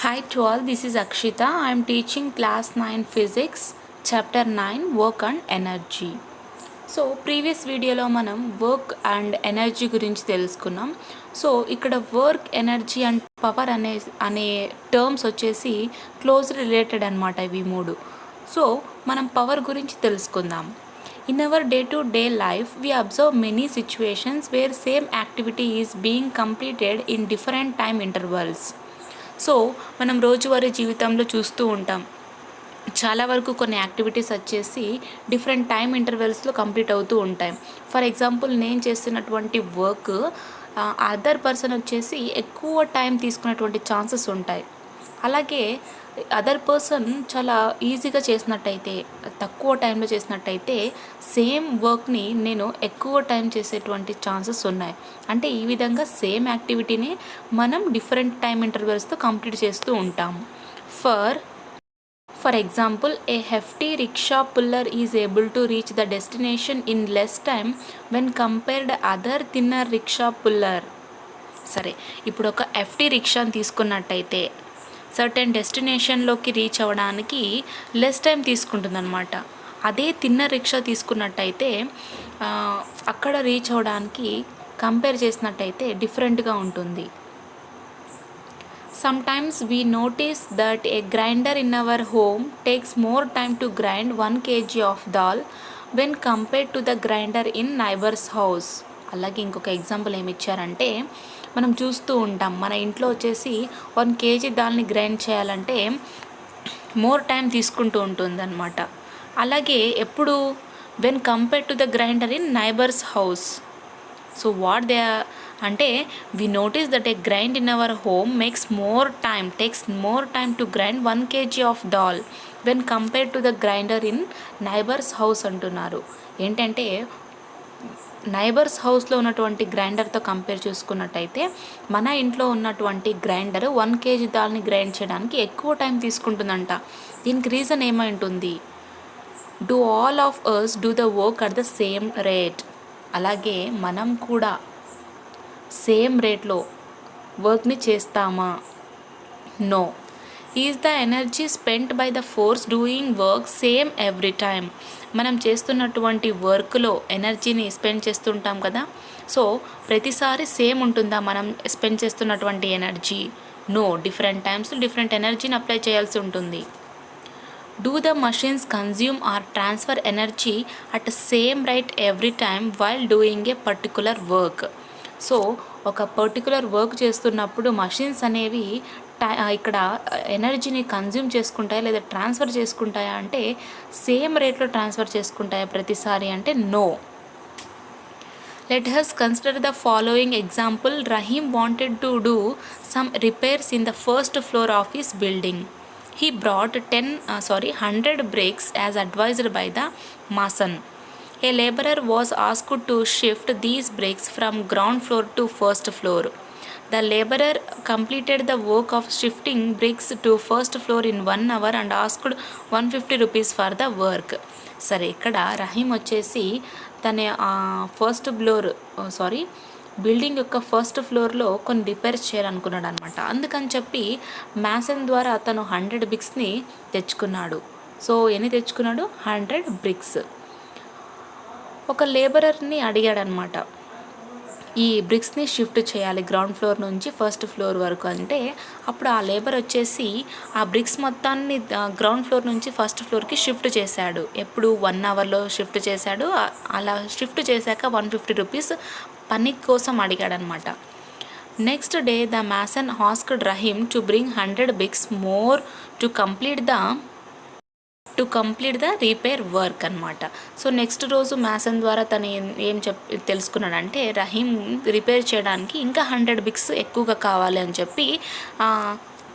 Hi to all, this is Akshita. I am teaching class 9 physics, chapter 9 work and energy. So previous వీడియోలో మనం work and energy గురించి తెలుసుకున్నాం. So ఇక్కడ work, energy and power అనే terms వచ్చేసి close related అనమాట ఇవి మూడు. సో మనం పవర్ గురించి తెలుసుకుందాం. In our day to day life we observe many situations where same activity is being completed in different time intervals. So మనం రోజువారీ జీవితంలో చూస్తూ ఉంటాం, చాలా వరకు కొన్ని యాక్టివిటీస్ వచ్చేసి డిఫరెంట్ టైం ఇంటర్వెల్స్లో కంప్లీట్ అవుతూ ఉంటాయి. ఫర్ ఎగ్జాంపుల్, నేను చేస్తున్నటువంటి వర్క్ అదర్ పర్సన్ వచ్చేసి ఎక్కువ టైం తీసుకున్నటువంటి ఛాన్సెస్ ఉంటాయి. అలాగే అదర్ పర్సన్ చాలా ఈజీగా చేసినట్టయితే, తక్కువ టైంలో చేసినట్టయితే సేమ్ వర్క్ని నేను ఎక్కువ టైం చేసేటువంటి ఛాన్సెస్ ఉన్నాయి. అంటే ఈ విధంగా సేమ్ యాక్టివిటీని మనం డిఫరెంట్ టైం ఇంటర్వెల్స్తో కంప్లీట్ చేస్తూ ఉంటాము. For example, a hefty rickshaw puller is able to reach the destination in less time when compared other thinner rickshaw puller. సరే, ఇప్పుడు ఒక ఎఫ్టీ రిక్షాని తీసుకున్నట్టయితే సర్టెన్ డెస్టినేషన్లోకి రీచ్ అవ్వడానికి లెస్ టైం తీసుకుంటుందన్నమాట. అదే థిన్నర్ రిక్షా తీసుకున్నట్టయితే అక్కడ రీచ్ అవ్వడానికి కంపేర్ చేసినట్టయితే డిఫరెంట్గా ఉంటుంది. Sometimes we notice that a grinder in our home takes more time to grind 1 kg of dal when compared to the grinder in neighbor's house. అలాగే ఇంకొక example ఏమి ఇచ్చారంటే, మనం చూస్తూ ఉంటాం మన ఇంట్లో వచ్చేసి 1 kg దాల్ని గ్రైండ్ చేయాలంటే మోర్ టైం తీసుకుంటూ ఉంటుందన్నమాట. అలాగే ఎప్పుడు when compare to the grinder in neighbours house. So what they అంటే we notice that a grind in our home takes more time to grind 1 kg of dal when compared to the grinder in neighbor's house అంటున్నారు. ఏంటంటే neighbours హౌస్లో ఉన్నటువంటి గ్రైండర్తో compare చేసుకున్నట్టయితే మన ఇంట్లో ఉన్నటువంటి grinder 1 kg దాల్ని grind చేయడానికి ఎక్కువ టైం తీసుకుంటుందంట. దీనికి రీజన్ ఏమై ఉంటుంది? Do all of us do the work at the same rate. అలాగే మనం కూడా సేమ్ రేట్లో వర్క్ని చేస్తామా? No. Is the energy spent by the force doing work same every time. మనం చేస్తున్నటువంటి వర్క్లో ఎనర్జీని స్పెండ్ చేస్తుంటాం కదా. సో ప్రతిసారి సేమ్ ఉంటుందా మనం స్పెండ్ చేస్తున్నటువంటి ఎనర్జీ? నో. డిఫరెంట్ టైమ్స్లో డిఫరెంట్ ఎనర్జీని అప్లై చేయాల్సి ఉంటుంది. Do the machines consume or transfer energy at same right every time while doing a particular work. So ఒక పర్టికులర్ వర్క్ చేస్తున్నప్పుడు మషిన్స్ అనేవి ఇక్కడ ఎనర్జీని కన్జ్యూమ్ చేసుకుంటాయా లేదా ట్రాన్స్ఫర్ చేసుకుంటాయా అంటే సేమ్ రేట్లో ట్రాన్స్ఫర్ చేసుకుంటాయా ప్రతిసారి అంటే no. Let us consider the following example. Rahim wanted to do some repairs in the first floor of his building. He brought 100 bricks as advised by the mason. A laborer was asked to shift these bricks from ground floor to first floor. The laborer completed the work of shifting bricks to first floor in 1 hour and asked 150 rupees for the work. సరే, ఇక్కడ రహీం వచ్చేసి తన building యొక్క first ఫ్లోర్లో కొన్ని repairs చేయాలనుకున్నాడు అనమాట. అందుకని చెప్పి మ్యాసన్ ద్వారా తను 100 బ్రిక్స్ని తెచ్చుకున్నాడు. సో ఎన్ని తెచ్చుకున్నాడు? 100 బ్రిక్స్. ఒక లేబరర్ని అడిగాడనమాట, ఈ బ్రిక్స్ని షిఫ్ట్ చేయాలి గ్రౌండ్ ఫ్లోర్ నుంచి ఫస్ట్ ఫ్లోర్ వరకు అంటే, అప్పుడు ఆ లేబర్ వచ్చేసి ఆ బ్రిక్స్ మొత్తాన్ని గ్రౌండ్ ఫ్లోర్ నుంచి ఫస్ట్ ఫ్లోర్కి షిఫ్ట్ చేశాడు. ఎప్పుడు 1 అవర్లో షిఫ్ట్ చేశాడు. అలా షిఫ్ట్ చేశాక 150 రూపీస్ పని కోసం అడిగాడనమాట. Next day the mason asked Rahim to bring 100 bricks more to complete the repair work అనమాట. సో నెక్స్ట్ రోజు మ్యాసన్ ద్వారా తను ఏం తెలుసుకున్నాడంటే రహీం రిపేర్ చేయడానికి ఇంకా 100 బ్రిక్స్ ఎక్కువగా కావాలి అని చెప్పి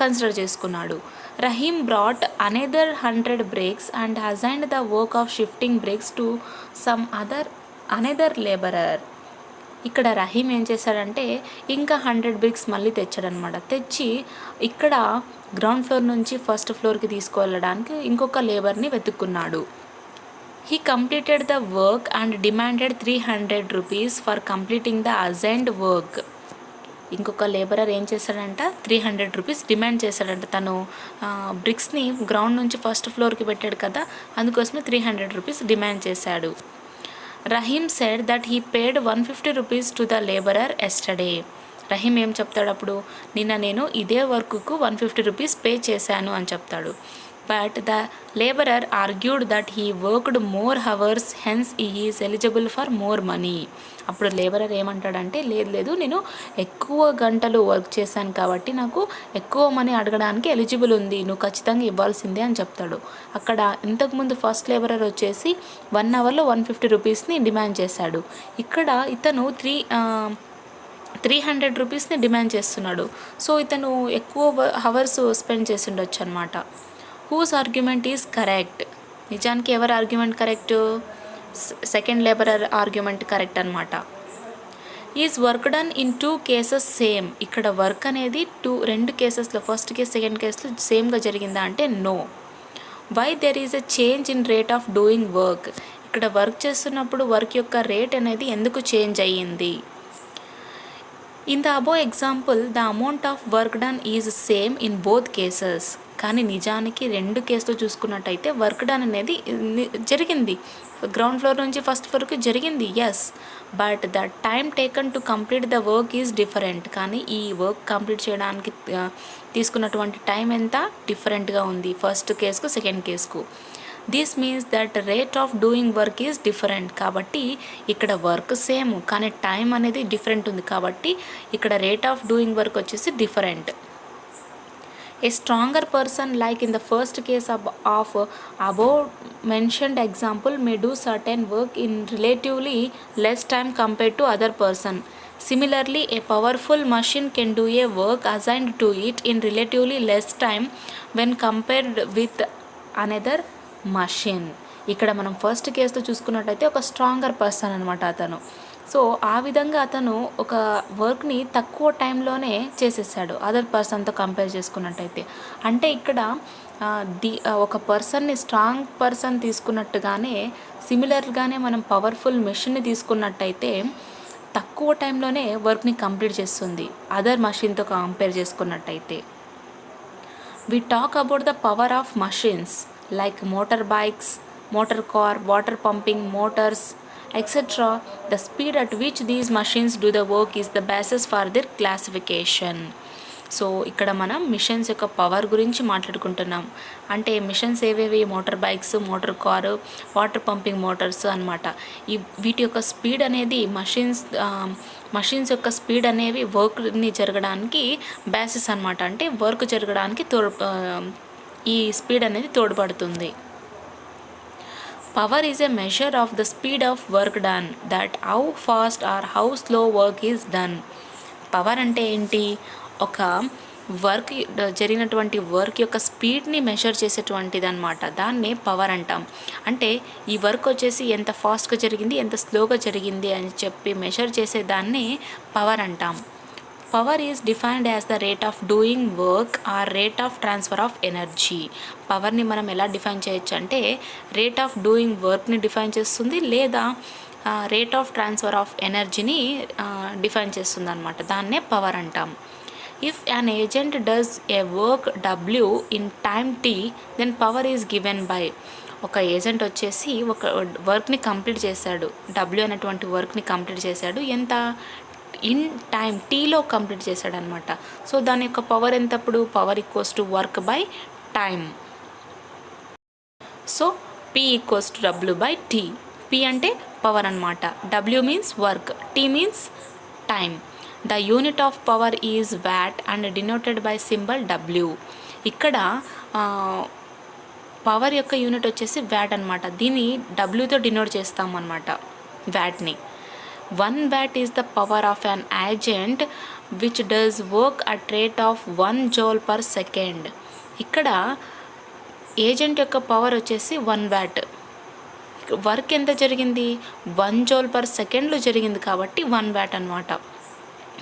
కన్సిడర్ చేసుకున్నాడు. Rahim brought another 100 bricks and assigned the work of shifting bricks to some another labourer. ఇక్కడ రహీం ఏం చేశాడంటే ఇంకా 100 బ్రిక్స్ మళ్ళీ తెచ్చాడనమాట. తెచ్చి ఇక్కడ గ్రౌండ్ ఫ్లోర్ నుంచి ఫస్ట్ ఫ్లోర్కి తీసుకువెళ్ళడానికి ఇంకొక లేబర్ని వెతుక్కున్నాడు. He completed the work and demanded 300 rupees for completing the assigned work. ఇంకొక లేబరర్ ఏం చేశాడంట 300 రూపీస్ డిమాండ్ చేశాడంట. తను బ్రిక్స్ని గ్రౌండ్ నుంచి ఫస్ట్ ఫ్లోర్కి పెట్టాడు కదా, అందుకోసమే 300 రూపీస్ డిమాండ్ చేశాడు. Rahim said that he paid 150 rupees to the labourer yesterday. Rahim ఏం చెప్తాడు అప్పుడు, నిన్న నేను ఇదే వర్క్కు 150 రూపీస్ పే చేశాను అని చెప్తాడు. But the labourer argued that he worked more hours hence he is eligible for more money. అప్పుడు లేబరర్ ఏమంటాడంటే, లేదు నేను ఎక్కువ గంటలు వర్క్ చేశాను కాబట్టి నాకు ఎక్కువ మనీ అడగడానికి ఎలిజిబుల్ ఉంది, నువ్వు ఖచ్చితంగా ఇవ్వాల్సిందే అని చెప్తాడు. అక్కడ ఇంతకుముందు ఫస్ట్ లేబరర్ వచ్చేసి 1 అవర్లో 150 రూపీస్ని డిమాండ్ చేశాడు. ఇక్కడ ఇతను 300 రూపీస్ని డిమాండ్ చేస్తున్నాడు. సో ఇతను ఎక్కువ హవర్స్ స్పెండ్ చేసి ఉండొచ్చు అనమాట. Whose argument is correct? నిజానికి ఎవరి argument correct? Second labourer argument correct అనమాట. Is work done in 2 cases same? ఇక్కడ వర్క్ అనేది 2 కేసెస్లో, ఫస్ట్ కేస్ సెకండ్ కేసులో సేమ్గా జరిగిందా అంటే no. Why there is a change in rate of doing work? ఇక్కడ వర్క్ చేస్తున్నప్పుడు వర్క్ యొక్క రేట్ అనేది ఎందుకు చేంజ్ అయ్యింది? In the above example the amount of work done is same in both cases. కానీ నిజానికి 2 కేసులు చూసుకున్నట్టయితే వర్క్ డన్ అనేది జరిగింది, గ్రౌండ్ ఫ్లోర్ నుంచి ఫస్ట్ ఫ్లోర్కి జరిగింది, yes. But the time taken to complete the work is different. కానీ ఈ వర్క్ కంప్లీట్ చేయడానికి తీసుకున్నటువంటి టైం ఎంత డిఫరెంట్గా ఉంది ఫస్ట్ కేసుకు సెకండ్ కేసుకు. This means that rate of doing work is different. కాబట్టి ఇక్కడ వర్క్ సేమ్ కానీ టైం అనేది డిఫరెంట్ ఉంది కాబట్టి ఇక్కడ రేట్ ఆఫ్ డూయింగ్ వర్క్ వచ్చేసి different. A stronger person like in the first case of above mentioned example May do certain work in relatively less time compared to other person. Similarly, a powerful machine can do a work assigned to it in relatively less time when compared with another machine. ఇక్కడ మనం first కేసులో చూసుకున్నట్టయితే ఒక stronger person అనమాట అతను. So ఆ విధంగా అతను ఒక వర్క్ని తక్కువ టైంలోనే చేసేసాడు అదర్ పర్సన్తో కంపేర్ చేసుకున్నట్టయితే. అంటే ఇక్కడ ఒక పర్సన్ని స్ట్రాంగ్ పర్సన్ తీసుకున్నట్టుగానే సిమిలర్గానే మనం పవర్ఫుల్ మెషిన్ని తీసుకున్నట్టయితే తక్కువ టైంలోనే వర్క్ని కంప్లీట్ చేస్తుంది అదర్ మషిన్తో కంపేర్ చేసుకున్నట్టయితే. We talk about the power of machines like motor bikes, motor car, water pumping motors etc. The speed at which these machines do the work is the basis for their classification. So ఇక్కడ మనం machines యొక్క power గురించి మాట్లాడుకుంటున్నాం. అంటే machines ఏవేవి? Motor bikes, motor car, water pumping Motors అనమాట. వీటి యొక్క స్పీడ్ అనేది మషిన్స్ యొక్క స్పీడ్ అనేవి వర్క్ని జరగడానికి బేసిస్ అనమాట. అంటే వర్క్ జరగడానికి ఈ స్పీడ్ అనేది తోడ్పడుతుంది. Power is a measure of the speed of work done, that how fast or how slow work is done. Power అంటే ఏంటి? ఒక వర్క్ జరిగినటువంటి వర్క్ యొక్క స్పీడ్ని మెషర్ చేసేటువంటిది అనమాట. దాన్నే పవర్ అంటాం. అంటే ఈ వర్క్ వచ్చేసి ఎంత ఫాస్ట్గా జరిగింది, ఎంత స్లోగా జరిగింది అని చెప్పి మెషర్ చేసేదాన్ని పవర్ అంటాం. Power is defined as the rate of doing work or rate of transfer of energy. పవర్ని మనం ఎలా డిఫైన్ చేయొచ్చు అంటే రేట్ ఆఫ్ డూయింగ్ వర్క్ని డిఫైన్ చేస్తుంది, లేదా రేట్ ఆఫ్ ట్రాన్స్ఫర్ ఆఫ్ ఎనర్జీని డిఫైన్ చేస్తుంది అనమాట. దాన్నే పవర్ అంటాం. If an agent does a work W in time T then power is given by. ఒక ఏజెంట్ వచ్చేసి ఒక వర్క్ని కంప్లీట్ చేశాడు, డబ్ల్యూ అనేటువంటి వర్క్ని కంప్లీట్ చేశాడు, ఎంత ఇన్ టైం టీలో కంప్లీట్ చేశాడు అనమాట. సో దాని యొక్క పవర్ ఎంత? అప్పుడు power equals to work by time. So P equals to W by T. P అంటే పవర్ అనమాట, W means work, T means time. The unit of power is watt and denoted by symbol W. ఇక్కడ power యొక్క unit వచ్చేసి watt అనమాట. దీన్ని డబ్ల్యూతో denote చేస్తాం అనమాట వ్యాట్ని. 1 watt is the power of an agent which does work at rate of 1 joule per second. ఇక్కడ ఏజెంట్ యొక్క పవర్ వచ్చేసి 1 watt. వర్క్ ఎంత జరిగింది? 1 joule per secondలో జరిగింది కాబట్టి 1 watt అనమాట.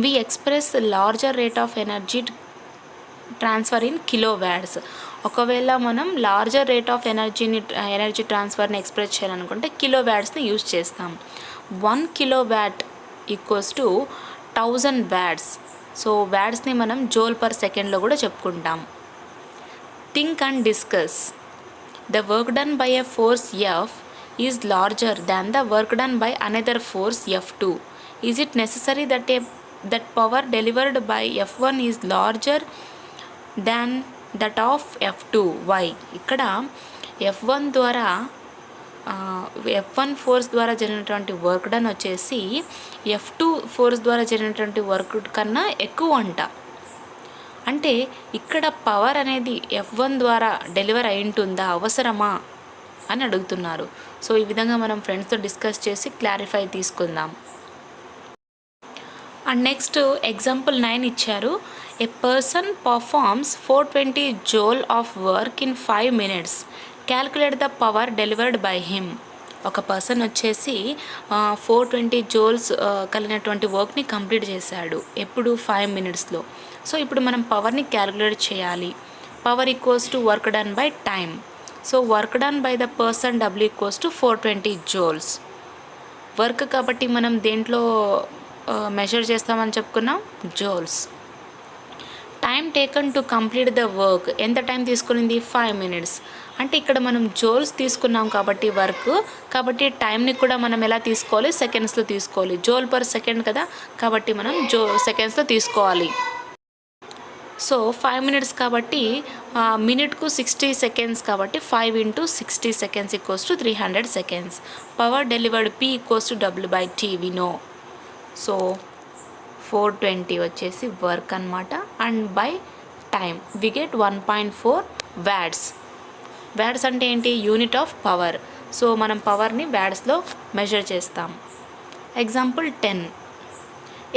We express larger rate of energy transfer in kilowatts. ఒకవేళ మనం లార్జర్ రేట్ ఆఫ్ ఎనర్జీ ట్రాన్స్ఫర్ని ఎక్స్ప్రెస్ చేయాలనుకుంటే కిలో వ్యాట్స్ని యూజ్ చేస్తాం. 1 kilowatt equals to 1000 watts. So వాట్స్ని మనం జోల్ పర్ సెకండ్లో కూడా చెప్పుకుంటాం. Think and discuss. The work done by a force F is larger than the work done by another force F2. Is it necessary that power delivered by F1 is larger than that of F2? Why? ఇక్కడ F1 ద్వారా F1 force ద్వారా జరిగినటువంటి work done వచ్చేసి F2 force ద్వారా జరిగినటువంటి work కన్నా ఎక్కువ అంట. అంటే ఇక్కడ పవర్ అనేది F1 ద్వారా డెలివర్ అయి ఉంటుందా, అవసరమా అని అడుగుతున్నారు. సో ఈ విధంగా మనం ఫ్రెండ్స్తో డిస్కస్ చేసి క్లారిఫై తీసుకుందాం. అండ్ నెక్స్ట్ ఎగ్జాంపుల్ 9 ఇచ్చారు. A person performs 420 joule of work in 5 minutes. Calculate the power delivered by him. ఒక పర్సన్ వచ్చేసి 420 జోల్స్ కలిగినటువంటి వర్క్ని కంప్లీట్ చేశాడు. ఎప్పుడు? 5 minutesలో. సో ఇప్పుడు మనం పవర్ని క్యాల్కులేట్ చేయాలి. Power equals to work done by time. So work done by the person W equals to 420 jewels. Work కాబట్టి మనం దేంట్లో మెజర్ చేస్తామని చెప్పుకున్నాం? Jewels. Time taken to complete the work. ఎంత టైం తీసుకునింది? 5 minutes. అంటే ఇక్కడ మనం జోల్స్ తీసుకున్నాం కాబట్టి వర్క్, కాబట్టి టైంని కూడా మనం ఎలా తీసుకోవాలి? సెకండ్స్లో తీసుకోవాలి. జోల్ పర్ సెకండ్ కదా, కాబట్టి మనం సెకండ్స్లో తీసుకోవాలి. సో 5 minutes కాబట్టి మినిట్కు 60 seconds కాబట్టి 5 × 60 seconds equals to 300 seconds. Power delivered P equals to W/T we know. So 420 వచ్చేసి వర్క్ అనమాట. And by time we get 1.4 watts. Watts అంటే ఏంటి? Unit of power. సో మనం పవర్ని వాట్స్లో మెజర్ చేస్తాం. Example 10.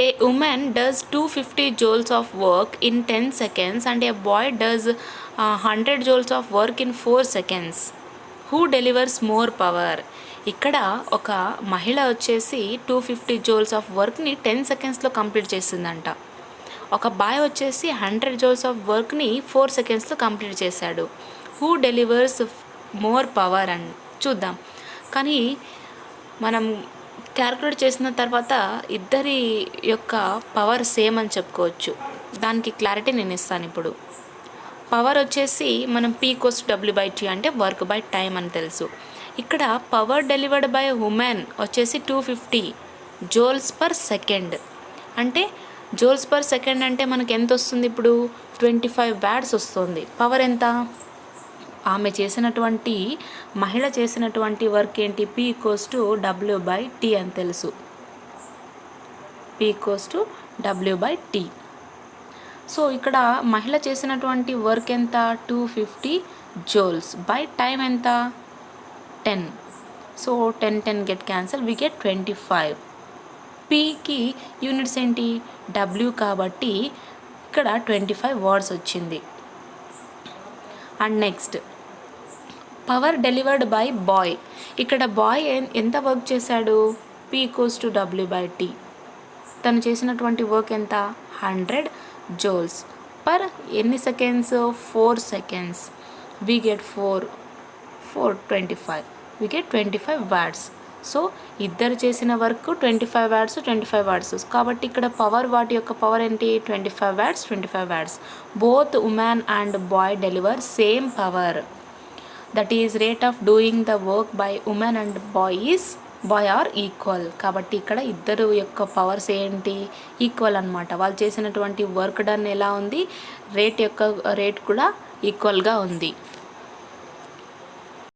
A woman does 250 joules of work in 10 seconds and a boy does 100 joules of work in 4 seconds. Who delivers more power? ఇక్కడ ఒక మహిళ వచ్చేసి 250 joules ఆఫ్ వర్క్ని 10 secondsలో కంప్లీట్ చేసిందంట. ఒక బాయ్ వచ్చేసి 100 joules ఆఫ్ వర్క్ని 4 secondsలో కంప్లీట్ చేశాడు. హూ డెలివర్స్ మోర్ పవర్ అని చూద్దాం. కానీ మనం క్యాల్కులేట్ చేసిన తర్వాత ఇద్దరి యొక్క పవర్ సేమ్ అని చెప్పుకోవచ్చు. దానికి క్లారిటీ నేను ఇస్తాను ఇప్పుడు. పవర్ వచ్చేసి మనం P ఈక్వల్స్ టు W/T అంటే వర్క్ బై టైం అని తెలుసు. ఇక్కడ పవర్ డెలివర్డ్ బై ఉమెన్ వచ్చేసి 250 joules per second. అంటే జోల్స్ పర్ సెకండ్ అంటే మనకి ఎంత వస్తుంది? ఇప్పుడు 25 watts వస్తుంది. పవర్ ఎంత? ఆమె చేసినటువంటి మహిళ చేసినటువంటి వర్క్ ఏంటి? P ఈక్వల్స్ టు W/T అని తెలుసు. P equals to W/T. So ఇక్కడ మహిళ చేసినటువంటి వర్క్ ఎంత? 250 joules బై టైం ఎంత? 10. So 10 get cancel, we get 25. Pకి యూనిట్స్ ఏంటి? W కాబట్టి ఇక్కడ 25 watts వచ్చింది. And next power delivered by boy. ఇక్కడ బాయ్ ఎంత వర్క్ చేశాడు? P equals to W/T. తను చేసినటువంటి వర్క్ ఎంత? 100 joules పర్ ఎన్ని seconds? 4 seconds. We get 4 25. We get 25 watts. So ఇద్దరు చేసిన వర్క్ 25 watts. కాబట్టి ఇక్కడ పవర్, వాటి యొక్క పవర్ ఏంటి? 25 watts. Both women and boy deliver same power. That is rate of doing the work by women and boy are equal. కాబట్టి ఇక్కడ ఇద్దరు యొక్క పవర్స్ ఏంటి? ఈక్వల్ అనమాట. వాళ్ళు చేసినటువంటి వర్క్ డన్ ఎలా ఉంది? రేట్ కూడా ఈక్వల్గా ఉంది.